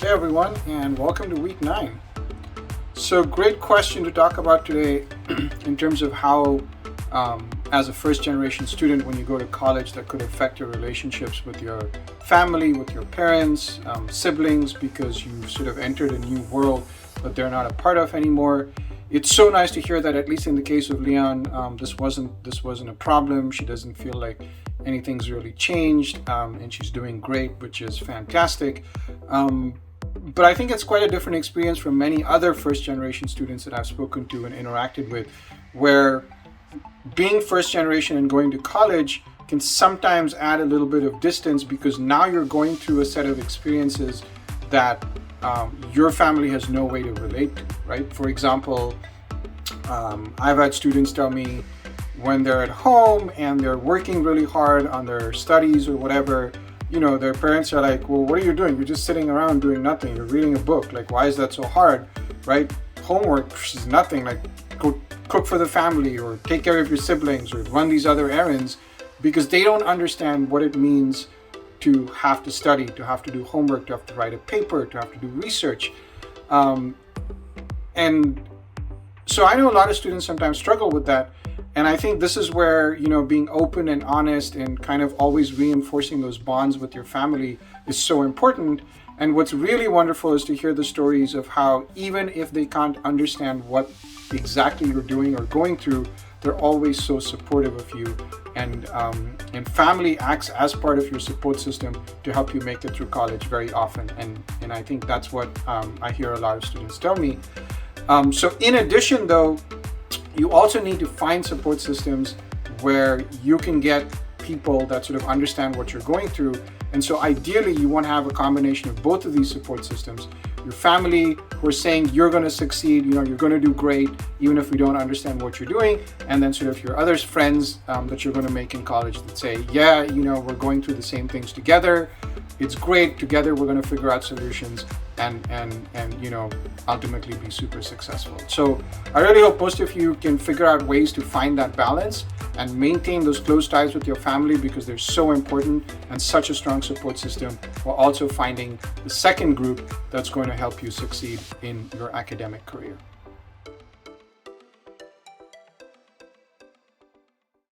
everyone, and welcome to week 9. So, great question to talk about today in terms of how, as a first generation student, when you go to college, that could affect your relationships with your family, with your parents, siblings, because you've sort of entered a new world that they're not a part of anymore. It's so nice to hear that, at least in the case of Leon, this wasn't a problem. She doesn't feel like anything's really changed, and she's doing great, which is fantastic. But I think it's quite a different experience from many other first generation students that I've spoken to and interacted with, where being first generation and going to college can sometimes add a little bit of distance, because now you're going through a set of experiences that your family has no way to relate to, right? For example, I've had students tell me when they're at home and they're working really hard on their studies or whatever, their parents are like, well, what are you doing? You're just sitting around doing nothing. You're reading a book. Like, why is that so hard, right? Homework is nothing. Like, go cook for the family or take care of your siblings or run these other errands, because they don't understand what it means to have to study, to have to do homework, to have to write a paper, to have to do research. And so I know a lot of students sometimes struggle with that. And I think this is where, being open and honest and kind of always reinforcing those bonds with your family is so important. And what's really wonderful is to hear the stories of how, even if they can't understand what exactly you're doing or going through, they're always so supportive of you. And family acts as part of your support system to help you make it through college very often. And I think that's what I hear a lot of students tell me. So in addition, though, you also need to find support systems where you can get people that sort of understand what you're going through. And so ideally, you want to have a combination of both of these support systems. Your family who are saying you're going to succeed, you're going to do great, even if we don't understand what you're doing. And then sort of your other friends that you're going to make in college that say, yeah, we're going through the same things together. It's great. Together, we're going to figure out solutions and ultimately be super successful. So I really hope most of you can figure out ways to find that balance and maintain those close ties with your family, because they're so important and such a strong support system, while also finding the second group that's going to help you succeed in your academic career.